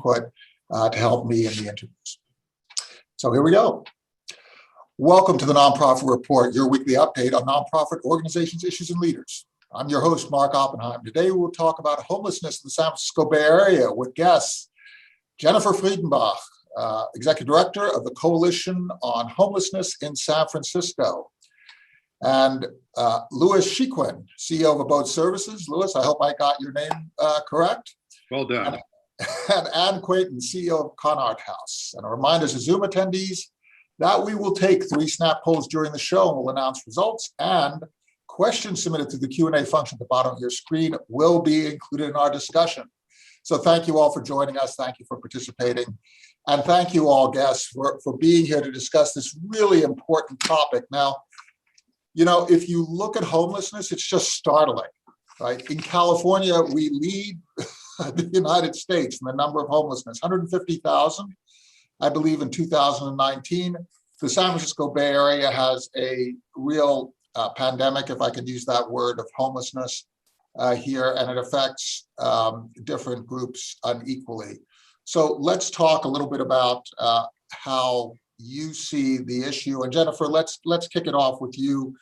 input to help me in the interviews. So here we go. Welcome to the Nonprofit Report, your weekly update on nonprofit organizations, issues, and leaders. I'm your host, Mark Oppenheim. Today we'll talk about homelessness in the San Francisco Bay Area with guests Jennifer Friedenbach, Executive Director of the Coalition on Homelessness in San Francisco, and Louis Chicoine, CEO of Abode Services. Louis, I hope I got your name correct. Well done. And Anne Quaintance, CEO of Conard House. And a reminder to Zoom attendees that we will take 3 snap polls during the show and we'll announce results, and questions submitted to the Q&A function at the bottom of your screen will be included in our discussion. So thank you all for joining us. Thank you for participating. And thank you all guests for being here to discuss this really important topic. Now, you know, if you look at homelessness, it's just startling, right? In California, we lead the United States in the number of homelessness, 150,000, I believe, in 2019. The San Francisco Bay Area has a real pandemic, if I could use that word, of homelessness here, and it affects different groups unequally. So let's talk a little bit about how you see the issue. And Jennifer, let's kick it off with you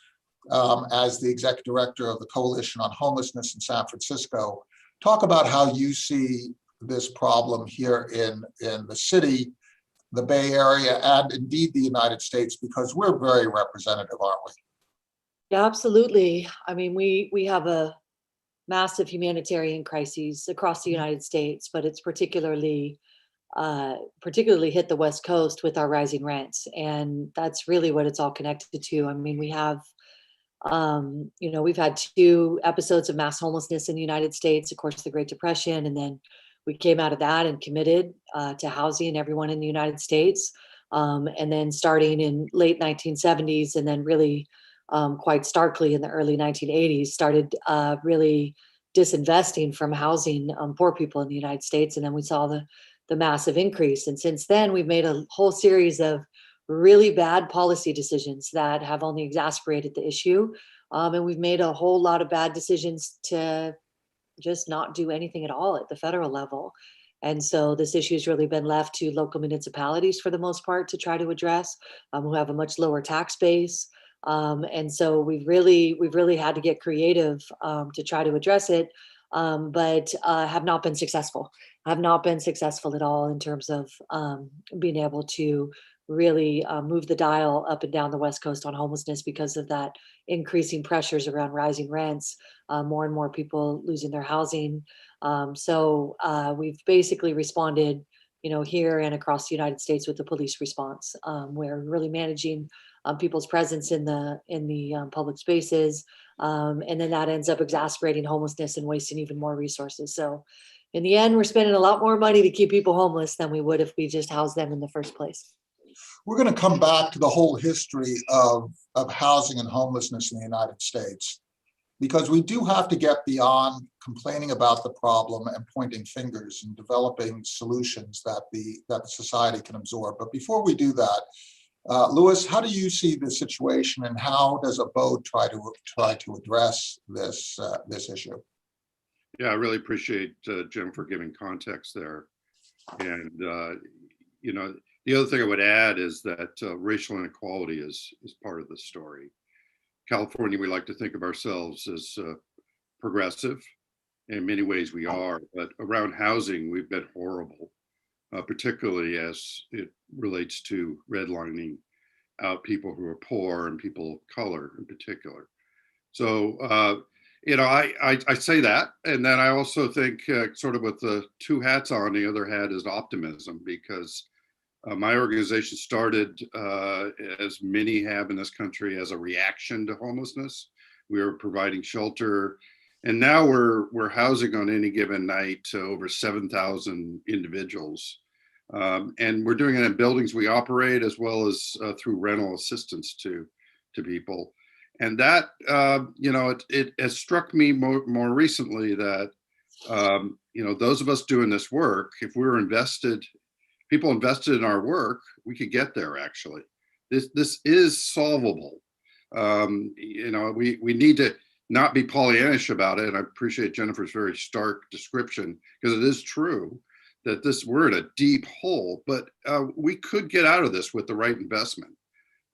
as the Executive Director of the Coalition on Homelessness in San Francisco. Talk about how you see this problem here in the city, the Bay Area, and indeed the United States, because we're very representative, aren't we? Yeah, absolutely. I mean, we have a massive humanitarian crises across the United States, but it's particularly hit the West Coast with our rising rents, and that's really what it's all connected to. I mean, we have, we've had 2 episodes of mass homelessness in the United States, of course, the Great Depression, and then we came out of that and committed to housing everyone in the United States, and then starting in late 1970s, and then really quite starkly in the early 1980s, started really disinvesting from housing poor people in the United States. And then we saw the massive increase. And since then, we've made a whole series of really bad policy decisions that have only exacerbated the issue. And we've made a whole lot of bad decisions to just not do anything at all at the federal level. And so this issue has really been left to local municipalities for the most part to try to address, who have a much lower tax base. And so we've really had to get creative to try to address it, but have not been successful. Have not been successful at all in terms of being able to really move the dial up and down the West Coast on homelessness because of that increasing pressures around rising rents, more and more people losing their housing. So we've basically responded, here and across the United States with the police response. We're really managing people's presence in the public spaces, and then that ends up exacerbating homelessness and wasting even more resources. So in the end, we're spending a lot more money to keep people homeless than we would if we just housed them in the first place. We're going to come back to the whole history of housing and homelessness in the United States, because we do have to get beyond complaining about the problem and pointing fingers and developing solutions that the society can absorb. But before we do that, Louis, how do you see the situation, and how does Abode try to address this issue? Yeah, I really appreciate Jim for giving context there. And the other thing I would add is that racial inequality is part of the story. California, we like to think of ourselves as progressive. In many ways we are, but around housing, we've been horrible, particularly as it relates to redlining out people who are poor and people of color in particular. So, I say that. And then I also think sort of with the 2 hats on, the other hat is optimism, because my organization started, as many have in this country, as a reaction to homelessness. We were providing shelter, and now we're housing on any given night over 7,000 individuals. And we're doing it in buildings we operate, as well as through rental assistance to people. And that, it has struck me more recently that, those of us doing this work, if we were people invested in our work, we could get there. Actually, this is solvable. We need to not be Pollyannish about it. And I appreciate Jennifer's very stark description, because it is true that we're in a deep hole, but we could get out of this with the right investment.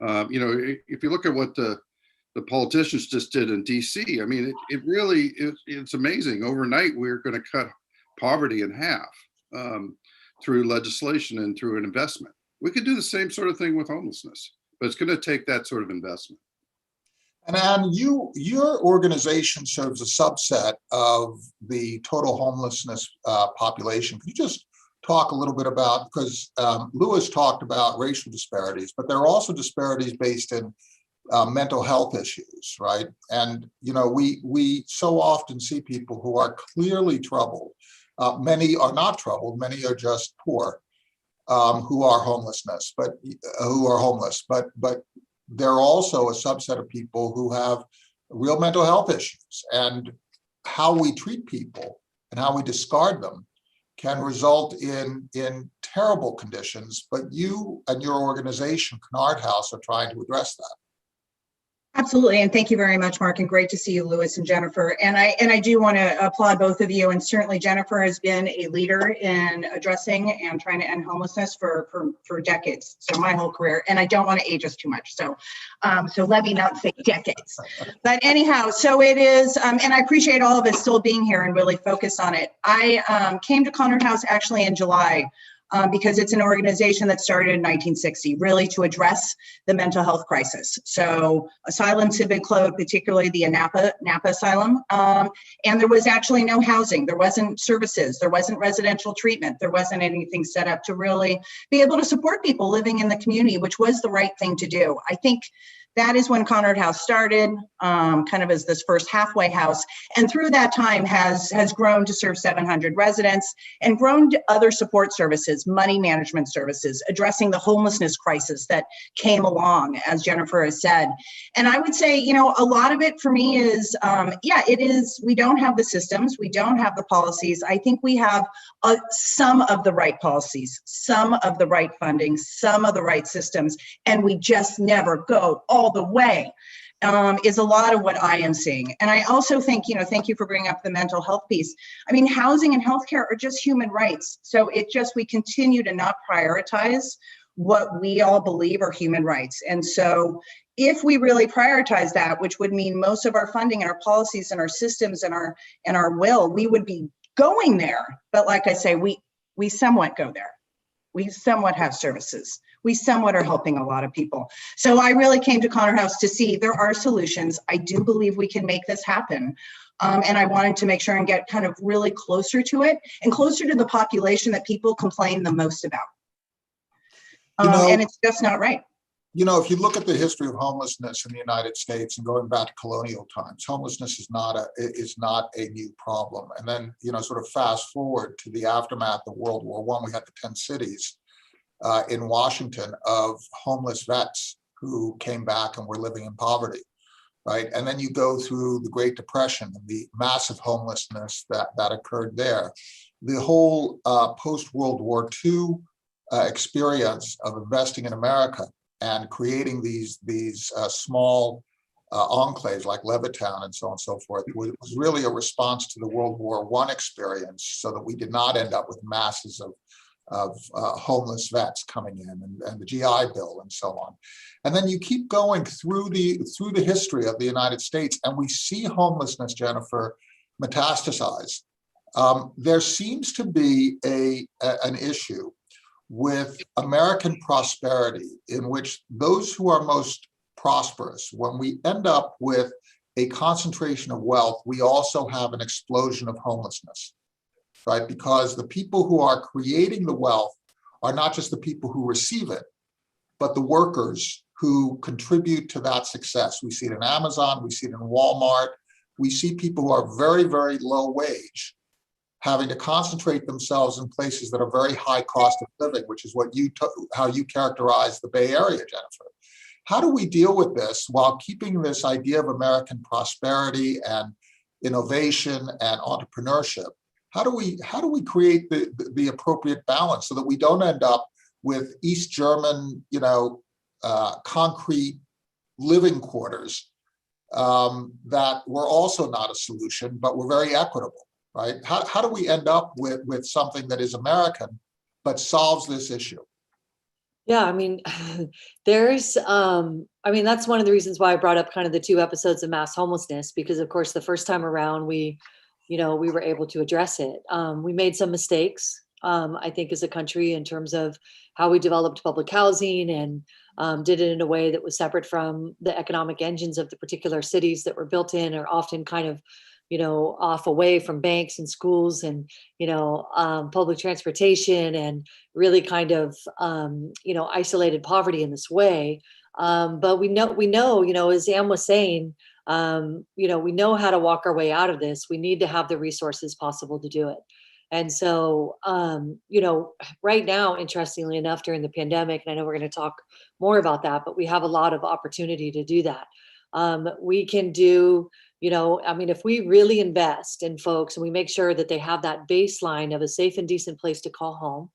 You know, if you look at what the politicians just did in DC, I mean, it really, it's amazing. Overnight, we're going to cut poverty in half through legislation and through an investment. We could do the same sort of thing with homelessness, but it's going to take that sort of investment. And Anne, your organization serves a subset of the total homelessness population. Could you just talk a little bit about, because Lewis talked about racial disparities, but there are also disparities based in mental health issues, right? And you know, we so often see people who are clearly troubled. Many are not troubled. Many are just poor, who are homeless, but there are also a subset of people who have real mental health issues, and how we treat people and how we discard them can result in terrible conditions. But you and your organization, Conard House, are trying to address that. Absolutely, and thank you very much, Mark, and great to see you, Lewis and Jennifer. And I do want to applaud both of you, and certainly Jennifer has been a leader in addressing and trying to end homelessness for decades, so my whole career. And I don't want to age us too much, so let me not say decades. But anyhow, so it is, and I appreciate all of us still being here and really focused on it. I came to Conard House actually in July. Because it's an organization that started in 1960, really to address the mental health crisis. So asylums had been closed, particularly the Napa Asylum, and there was actually no housing. There wasn't services. There wasn't residential treatment. There wasn't anything set up to really be able to support people living in the community, which was the right thing to do. I think that is when Conard House started, kind of as this first halfway house, and through that time has grown to serve 700 residents and grown to other support services, money management services, addressing the homelessness crisis that came along, as Jennifer has said. And I would say, you know, a lot of it for me is, it is, we don't have the systems, we don't have the policies. I think we have some of the right policies, some of the right funding, some of the right systems, and we just never go all the way, is a lot of what I am seeing. And I also think, you know, thank you for bringing up the mental health piece. I mean, housing and healthcare are just human rights. So we continue to not prioritize what we all believe are human rights. And so if we really prioritize that, which would mean most of our funding and our policies and our systems and our will, we would be going there. But like I say, we somewhat go there. We somewhat have services. We somewhat are helping a lot of people. So I really came to Conard House to see there are solutions. I do believe we can make this happen. And I wanted to make sure and get kind of really closer to it and closer to the population that people complain the most about. And it's just not right. You know, if you look at the history of homelessness in the United States and going back to colonial times, homelessness is not a new problem. And then, you know, sort of fast forward to the aftermath of World War I, we had the 10 cities in Washington of homeless vets who came back and were living in poverty, right? And then you go through the Great Depression and the massive homelessness that occurred there. The whole post-World War II experience of investing in America and creating these small enclaves like Levittown and so on and so forth was really a response to the World War I experience, so that we did not end up with masses of homeless vets coming in, and the GI Bill and so on. And then you keep going through the history of the United States, and we see homelessness, Jennifer, metastasize. There seems to be an issue with American prosperity, in which those who are most prosperous, when we end up with a concentration of wealth, we also have an explosion of homelessness, right? Because the people who are creating the wealth are not just the people who receive it, but the workers who contribute to that success. We see it in Amazon, we see it in Walmart, we see people who are very, very low wage having to concentrate themselves in places that are very high cost of living, which is how you characterize the Bay Area, Jennifer. How do we deal with this while keeping this idea of American prosperity and innovation and entrepreneurship? How do we create the appropriate balance so that we don't end up with East German, concrete living quarters that were also not a solution, but were very equitable? right? How do we end up with something that is American, but solves this issue? Yeah, I mean, that's one of the reasons why I brought up kind of the 2 episodes of mass homelessness, because of course, the first time around, we were able to address it. We made some mistakes, I think, as a country in terms of how we developed public housing and did it in a way that was separate from the economic engines of the particular cities that were built in, or often kind of, off away from banks and schools and, public transportation, and really kind of, isolated poverty in this way. But we know, as Anne was saying, we know how to walk our way out of this. We need to have the resources possible to do it. And so, right now, interestingly enough, during the pandemic, and I know we're going to talk more about that, but we have a lot of opportunity to do that. We can do, if we really invest in folks and we make sure that they have that baseline of a safe and decent place to call home,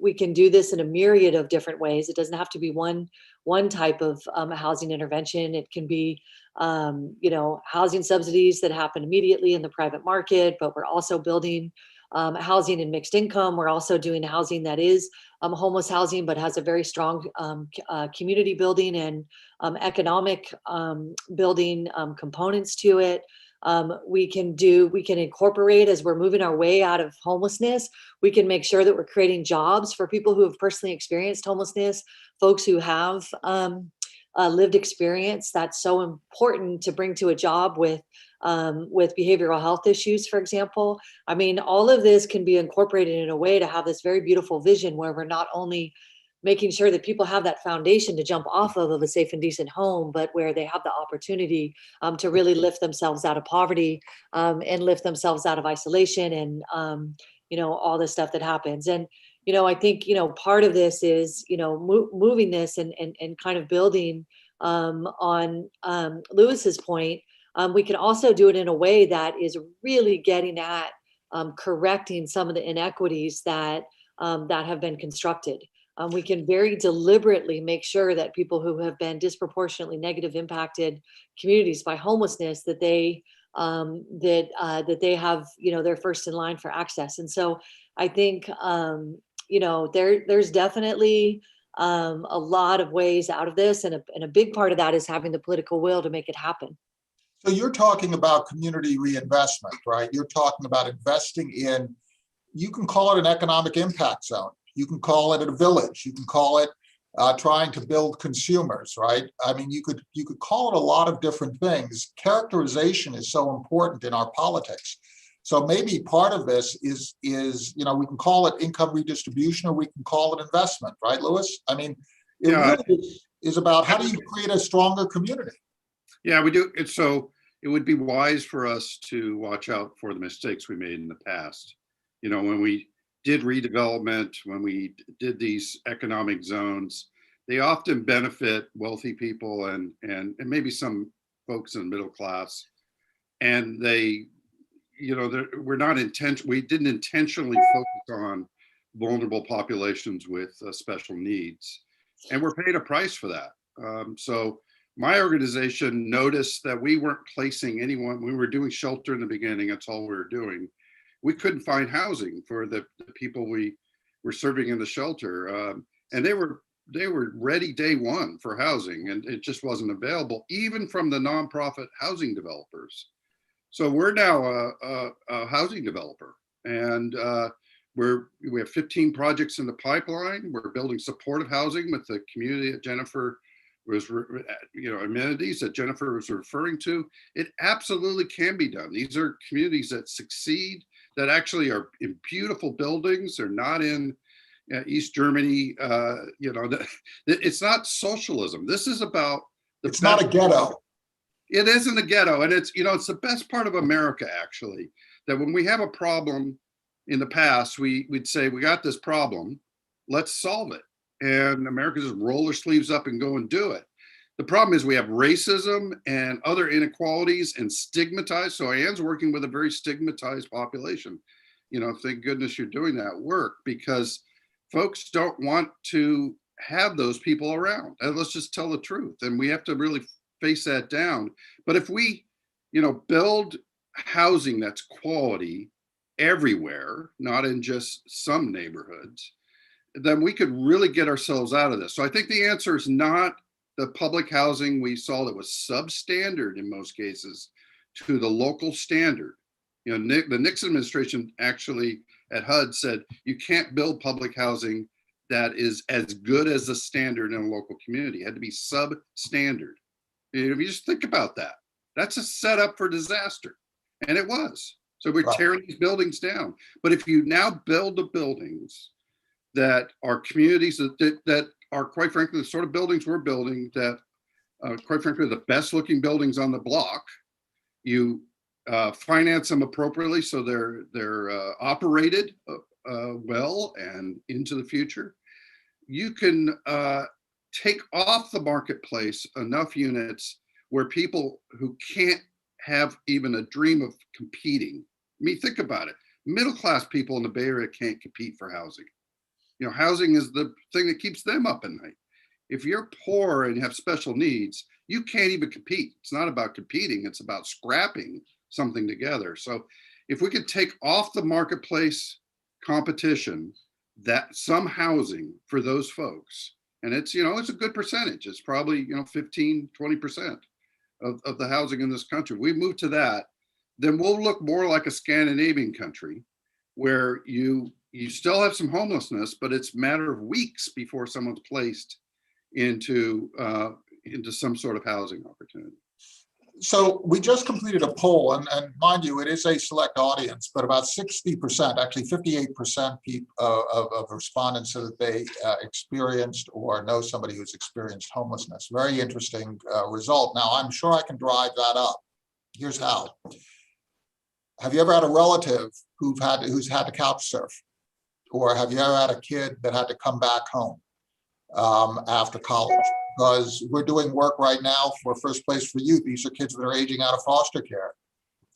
we can do this in a myriad of different ways. It doesn't have to be one type of housing intervention. It can be, housing subsidies that happen immediately in the private market, but we're also building housing and mixed income. We're also doing housing that is homeless housing, but has a very strong community building and economic building components to it. We can incorporate, as we're moving our way out of homelessness, we can make sure that we're creating jobs for people who have personally experienced homelessness, folks who have lived experience. That's so important to bring to a job with behavioral health issues, for example. I mean, all of this can be incorporated in a way to have this very beautiful vision where we're not only making sure that people have that foundation to jump off of a safe and decent home, but where they have the opportunity to really lift themselves out of poverty and lift themselves out of isolation and, all the stuff that happens. And, I think, part of this is, moving this and kind of building on Lewis's point. We can also do it in a way that is really getting at correcting some of the inequities that have been constructed. We can very deliberately make sure that people who have been disproportionately negative impacted communities by homelessness, that they have, they're first in line for access. And so I think, there's definitely a lot of ways out of this, and a big part of that is having the political will to make it happen. So you're talking about community reinvestment, right? You're talking about investing in, you can call it an economic impact zone. You can call it a village. You can call it trying to build consumers, right? I mean, you could call it a lot of different things. Characterization is so important in our politics. So maybe part of this is we can call it income redistribution, or we can call it investment, right, Lewis? I mean, it really is about how do you create a stronger community? Yeah, we do. So it would be wise for us to watch out for the mistakes we made in the past. When we did redevelopment, when we did these economic zones, they often benefit wealthy people and maybe some folks in the middle class. And they, we didn't intentionally focus on vulnerable populations with special needs. And we're paid a price for that. So my organization noticed that we weren't placing anyone. We were doing shelter in the beginning. That's all we were doing. We couldn't find housing for the people we were serving in the shelter. And they were ready day one for housing, and it just wasn't available, even from the nonprofit housing developers. So we're now a housing developer, and we have 15 projects in the pipeline. We're building supportive housing with the community that Jennifer was, amenities that Jennifer was referring to. It absolutely can be done. These are communities that succeed, that actually are in beautiful buildings. They're not in East Germany. It's not socialism. This is about it's not a ghetto. It isn't a ghetto, and it's the best part of America, actually, that when we have a problem in the past, we'd say, we got this problem, let's solve it. And America just roll their sleeves up and go and do it. The problem is we have racism and other inequalities and stigmatized. So Anne's working with a very stigmatized population. Thank goodness you're doing that work, because folks don't want to have those people around. And let's just tell the truth. And we have to really face that down. But if we, build housing that's quality everywhere, not in just some neighborhoods, then we could really get ourselves out of this. So I think the answer is not the public housing we saw that was substandard in most cases to the local standard. You know, the Nixon administration actually at HUD said you can't build public housing that is as good as the standard in a local community. It had to be substandard. If you just think about that, that's a setup for disaster. And it was. So we're tearing these buildings down. But if you now build the buildings that are communities that are, quite frankly, the sort of buildings we're building that, quite frankly, the best looking buildings on the block, you finance them appropriately so they're operated well and into the future. You can take off the marketplace enough units where people who can't have even a dream of competing. I mean, think about it. Middle-class people in the Bay Area can't compete for housing. You know, housing is the thing that keeps them up at night. If you're poor and have special needs, you can't even compete. It's not about competing, it's about scrapping something together. So if we could take off the marketplace competition, that some housing for those folks, and it's, you know, it's a good percentage. It's probably, you know, 15, 20% of the housing in this country. We move to that, then we'll look more like a Scandinavian country where you still have some homelessness, but it's a matter of weeks before someone's placed into some sort of housing opportunity. So we just completed a poll, and mind you, it is a select audience, but about 60%, actually 58% of respondents said that they experienced or know somebody who's experienced homelessness. Very interesting result. Now, I'm sure I can drive that up. Here's how. Have you ever had a relative who's had to couch surf? Or have you ever had a kid that had to come back home after college? Because we're doing work right now for First Place for Youth. These are kids that are aging out of foster care.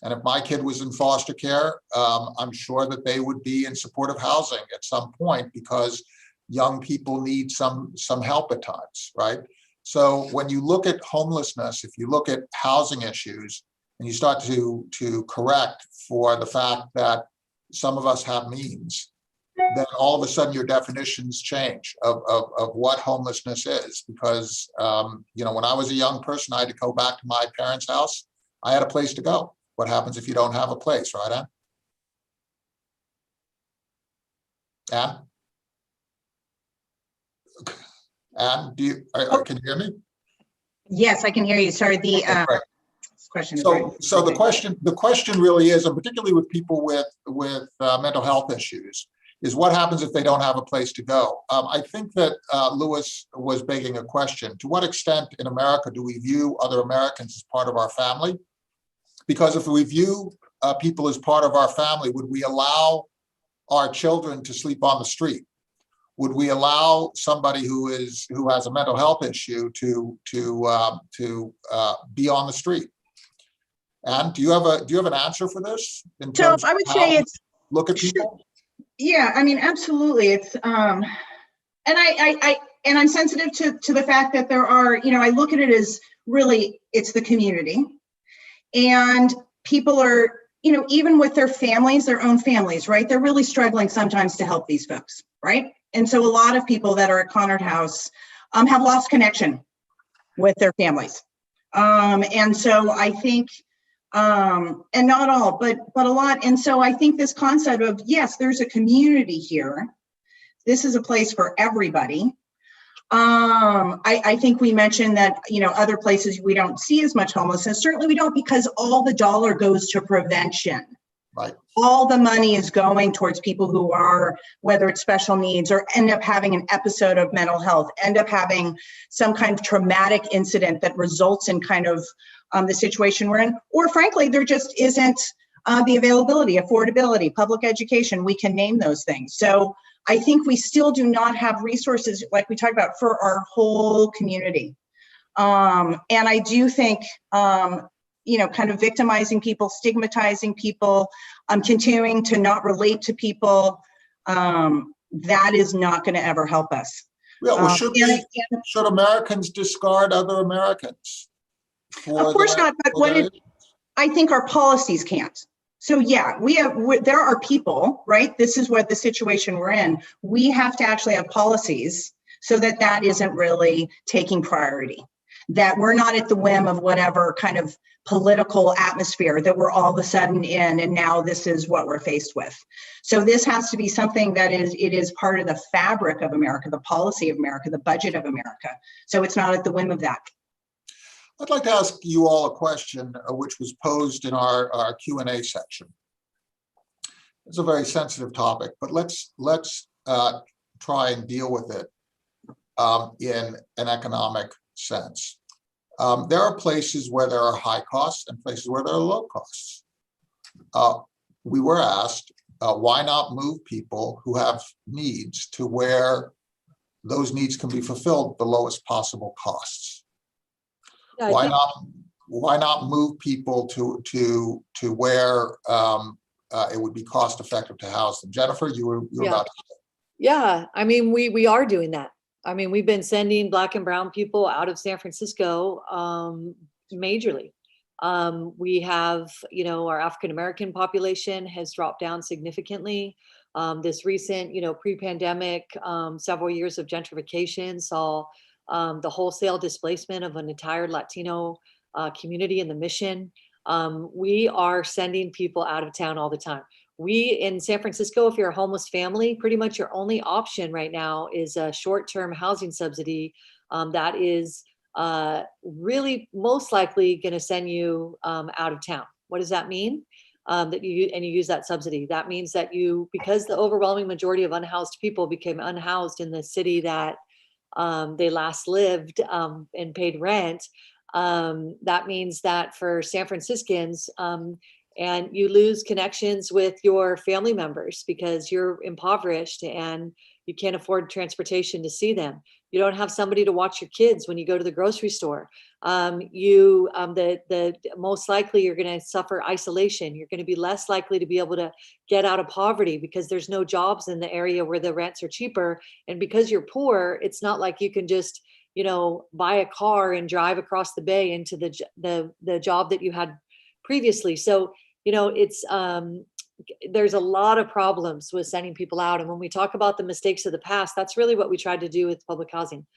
And if my kid was in foster care, I'm sure that they would be in supportive housing at some point because young people need some help at times, right? So when you look at homelessness, if you look at housing issues, and you start to correct for the fact that some of us have means, then all of a sudden your definitions change of what homelessness is. Because, you know, when I was a young person, I had to go back to my parents' house. I had a place to go. What happens if you don't have a place, right, Anne? Anne, can you hear me? Yes, I can hear you. Sorry, the Right. question. So the question really is, and particularly with people with mental health issues, is what happens if they don't have a place to go? I think that Lewis was begging a question. To what extent in America do we view other Americans as part of our family? Because if we view people as part of our family, would we allow our children to sleep on the street? Would we allow somebody who has a mental health issue to be on the street? And do you have an answer for this? So I would say it's look at people. Yeah, I mean, absolutely. It's and I'm sensitive to the fact that there are, you know, I look at it as really it's the community, and people are, you know, even with their families, their own families, right? They're really struggling sometimes to help these folks, right? And so a lot of people that are at Conard House have lost connection with their families, and so I think. And not all, but a lot. And so I think this concept of, yes, there's a community here. This is a place for everybody. I think we mentioned that, you know, other places we don't see as much homelessness. Certainly we don't, because all the dollar goes to prevention. Right. All the money is going towards people who are, whether it's special needs or end up having an episode of mental health, end up having some kind of traumatic incident that results in kind of the situation we're in, or frankly, there just isn't the availability, affordability, public education, we can name those things. So I think we still do not have resources like we talked about for our whole community. And I do think, you know, kind of victimizing people, stigmatizing people, continuing to not relate to people, that is not going to ever help us. Yeah, well, should Americans discard other Americans? Of course not, but what it, I think our policies can't. So yeah, there are people, right? This is what the situation we're in. We have to actually have policies so that that isn't really taking priority, that we're not at the whim of whatever kind of political atmosphere that we're all of a sudden in, and now this is what we're faced with. So this has to be something that is part of the fabric of America, the policy of America, the budget of America. So it's not at the whim of that. I'd like to ask you all a question which was posed in our Q&A section. It's a very sensitive topic, but let's try and deal with it in an economic sense. There are places where there are high costs and places where there are low costs. We were asked, why not move people who have needs to where those needs can be fulfilled at the lowest possible costs? Yeah, Why not move people to where it would be cost effective to house them? Jennifer, you were about to say. Yeah, I mean, we are doing that. I mean, we've been sending Black and brown people out of San Francisco majorly. We have, our African American population has dropped down significantly. This recent, pre-pandemic, several years of gentrification saw the wholesale displacement of an entire Latino community in the Mission. We are sending people out of town all the time. In San Francisco, if you're a homeless family, pretty much your only option right now is a short-term housing subsidy that is really most likely going to send you out of town. What does that mean? That you use that subsidy. That means that because the overwhelming majority of unhoused people became unhoused in the city that they last lived and paid rent. That means that for San Franciscans, and you lose connections with your family members because you're impoverished and you can't afford transportation to see them. You don't have somebody to watch your kids when you go to the grocery store. Most likely you're going to suffer isolation. You're going to be less likely to be able to get out of poverty because there's no jobs in the area where the rents are cheaper. And because you're poor, it's not like you can just, buy a car and drive across the bay into the job that you had previously. So, there's a lot of problems with sending people out. And when we talk about the mistakes of the past, that's really what we tried to do with public housing.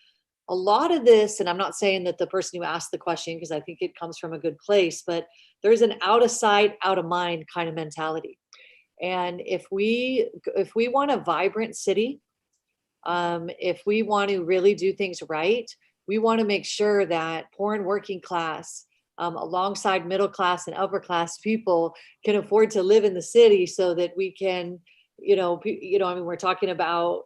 A lot of this, and I'm not saying that the person who asked the question, because I think it comes from a good place, but there's an out of sight, out of mind kind of mentality. And if we want a vibrant city, if we want to really do things right, we want to make sure that poor and working class, alongside middle class and upper class people can afford to live in the city so that we can, we're talking about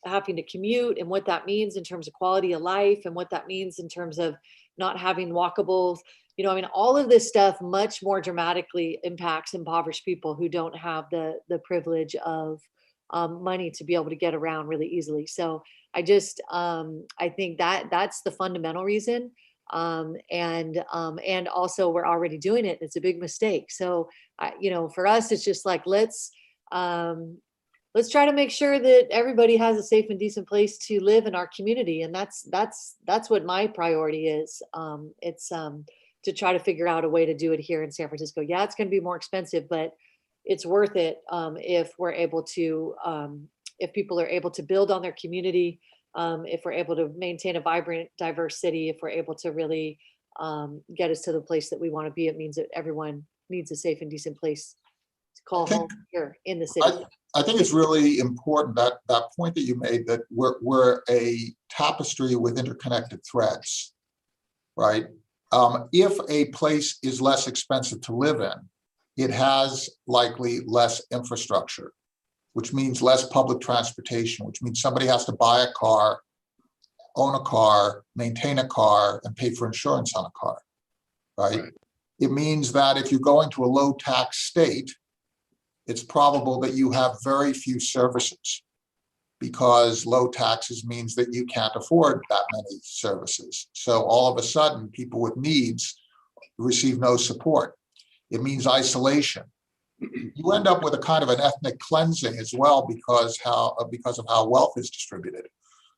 having to commute and what that means in terms of quality of life and what that means in terms of not having walkables. All of this stuff much more dramatically impacts impoverished people who don't have the privilege of money to be able to get around really easily. So I think that's the fundamental reason. And also we're already doing it. It's a big mistake. So, for us, it's just like, let's try to make sure that everybody has a safe and decent place to live in our community. And that's what my priority is. It's to try to figure out a way to do it here in San Francisco. Yeah, it's going to be more expensive, but it's worth it if we're able to, if people are able to build on their community, if we're able to maintain a vibrant, diverse city, if we're able to really get us to the place that we want to be. It means that everyone needs a safe and decent place to call home here in the city. I think it's really important that point that you made, that we're a tapestry with interconnected threads, right? If a place is less expensive to live in, it has likely less infrastructure, which means less public transportation, which means somebody has to buy a car, own a car, maintain a car, and pay for insurance on a car, right? It means that if you're going to a low tax state, it's probable that you have very few services, because low taxes means that you can't afford that many services. So all of a sudden, people with needs receive no support. It means isolation. You end up with a kind of an ethnic cleansing as well because of how wealth is distributed.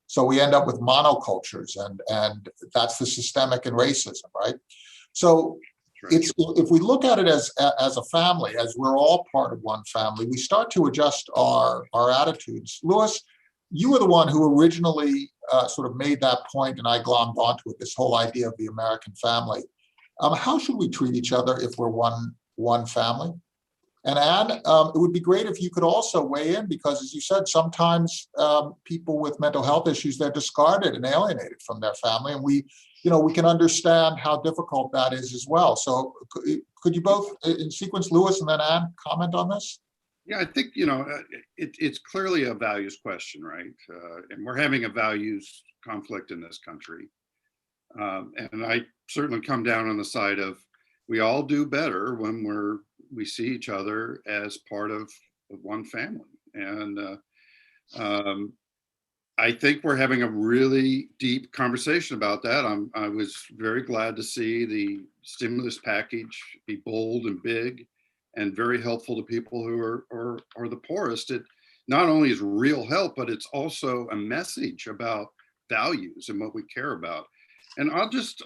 So we end up with monocultures, and that's the systemic in racism, right? So right. it's, if we look at it as a family, as we're all part of one family, we start to adjust our attitudes. Louis, you were the one who originally sort of made that point, and I glommed onto it, this whole idea of the American family. How should we treat each other if we're one family? And Anne, it would be great if you could also weigh in, because as you said, sometimes people with mental health issues, they're discarded and alienated from their family. And we can understand how difficult that is as well. So could you both, in sequence, Louis and then Anne, comment on this? Yeah, I think, it's clearly a values question, right? And we're having a values conflict in this country. And I certainly come down on the side of, we all do better when we see each other as part of one family. And I think we're having a really deep conversation about that. I was very glad to see the stimulus package be bold and big and very helpful to people who are the poorest. It not only is real help, but it's also a message about values and what we care about. And I'll just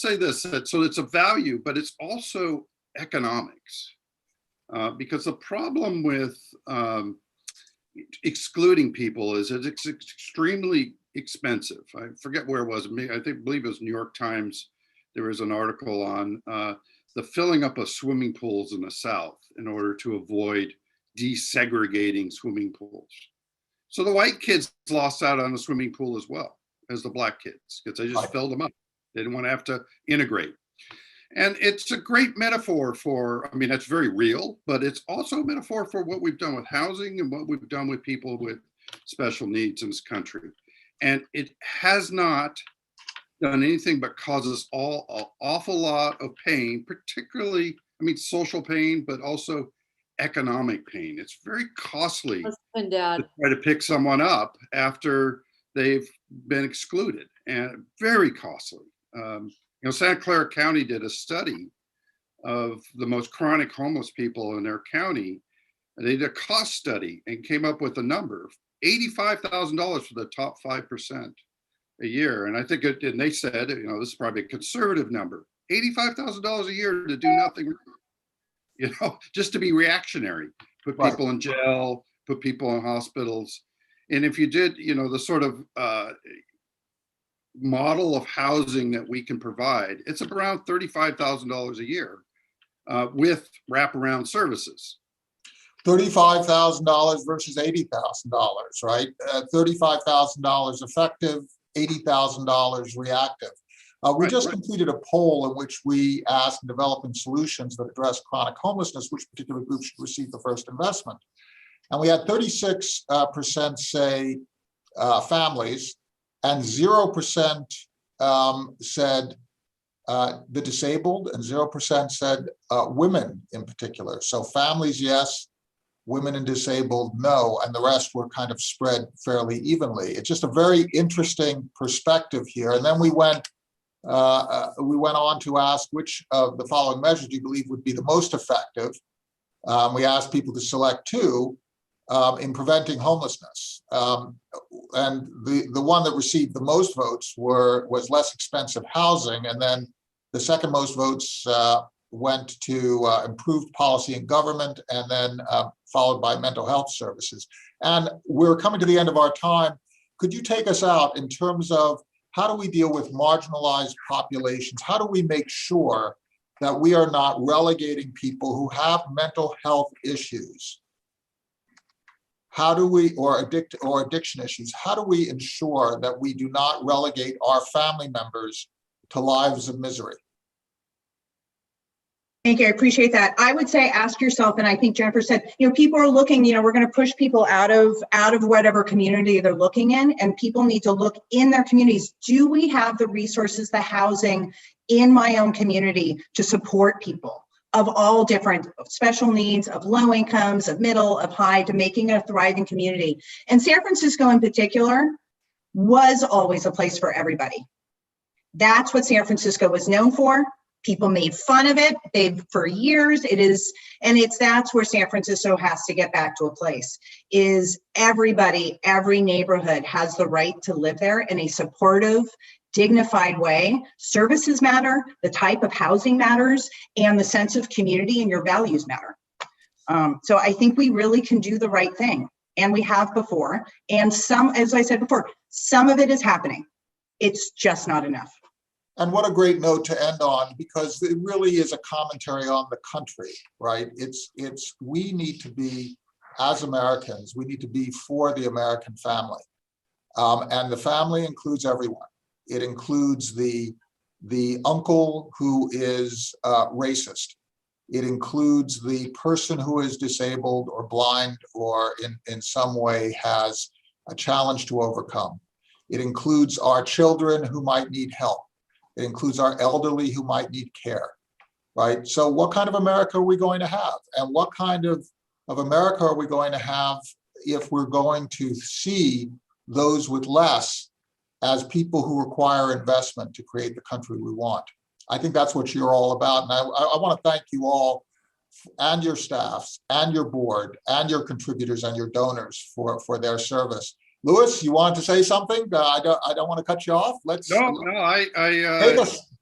say this, so it's a value, but it's also economics. Because the problem with excluding people is it's extremely expensive. I forget where it was. I believe it was New York Times. There was an article on the filling up of swimming pools in the South in order to avoid desegregating swimming pools. So the white kids lost out on the swimming pool as well as the black kids, because they just filled them up. They didn't want to have to integrate. And it's a great metaphor for, that's very real, but it's also a metaphor for what we've done with housing and what we've done with people with special needs in this country. And it has not done anything but cause us all an awful lot of pain, particularly, social pain, but also economic pain. It's very costly to try to pick someone up after they've been excluded, and very costly. Santa Clara County did a study of the most chronic homeless people in their county. And they did a cost study and came up with a number, $85,000 for the top 5% a year. And I think and they said, this is probably a conservative number, $85,000 a year to do nothing, just to be reactionary, put people in jail, put people in hospitals. And if you did, the sort of model of housing that we can provide, it's around $35,000 a year with wraparound services. $35,000 versus $80,000, right? $35,000 effective, $80,000 reactive. We just completed a poll in which we asked developing solutions that address chronic homelessness, which particular groups should receive the first investment. And we had 36% say families, and 0% said the disabled, and 0% said women in particular. So families, yes, women and disabled, no, and the rest were kind of spread fairly evenly. It's just a very interesting perspective here. And then we went on to ask which of the following measures do you believe would be the most effective. We asked people to select two in preventing homelessness. And the one that received the most votes was less expensive housing. And then the second most votes went to improved policy in government, and then followed by mental health services. And we're coming to the end of our time. Could you take us out in terms of how do we deal with marginalized populations? How do we make sure that we are not relegating people who have mental health issues? How do we, or addiction issues, how do we ensure that we do not relegate our family members to lives of misery? Thank you. I appreciate that. I would say ask yourself, and I think Jennifer said, people are looking, we're going to push people out of whatever community they're looking in, and people need to look in their communities. Do we have the resources, the housing in my own community to support people of all different special needs, of low incomes, of middle, of high, to making it a thriving community? And San Francisco in particular was always a place for everybody. That's what San Francisco was known for. People made fun of it. For years, that's where San Francisco has to get back to a place, is everybody, every neighborhood has the right to live there in a supportive, dignified way. Services matter, the type of housing matters, and the sense of community and your values matter. So I think we really can do the right thing, and we have before. And some, as I said before, some of it is happening. It's just not enough. And what a great note to end on, because it really is a commentary on the country, right? We need to be, as Americans, we need to be for the American family. And the family includes everyone. It includes the uncle who is racist. It includes the person who is disabled or blind or in some way has a challenge to overcome. It includes our children who might need help. It includes our elderly who might need care, right? So what kind of America are we going to have? And what kind of America are we going to have if we're going to see those with less as people who require investment to create the country we want? I think that's what you're all about. And I want to thank you all and your staffs and your board and your contributors and your donors for their service. Louis, you wanted to say something? I don't want to cut you off.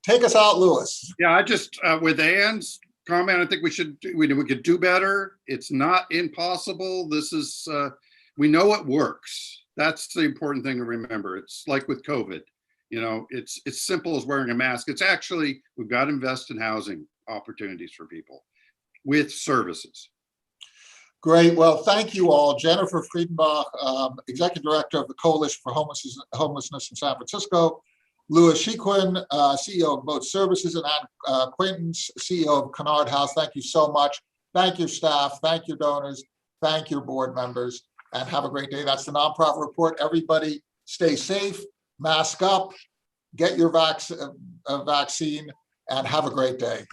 Take us out, Louis. Yeah, I just with Anne's comment, I think we could do better. It's not impossible. This is we know it works. That's the important thing to remember. It's like with COVID, it's simple as wearing a mask. It's actually, we've got to invest in housing opportunities for people with services. Great. Well, thank you all. Jennifer Friedenbach, Executive Director of the Coalition for Homelessness in San Francisco, Louis Chicoine, CEO of Abode Services, and Anne Quaintance, CEO of Conard House. Thank you so much. Thank your staff. Thank your donors. Thank your board members. And have a great day. That's the Nonprofit Report. Everybody stay safe, mask up, get your vaccine, and have a great day.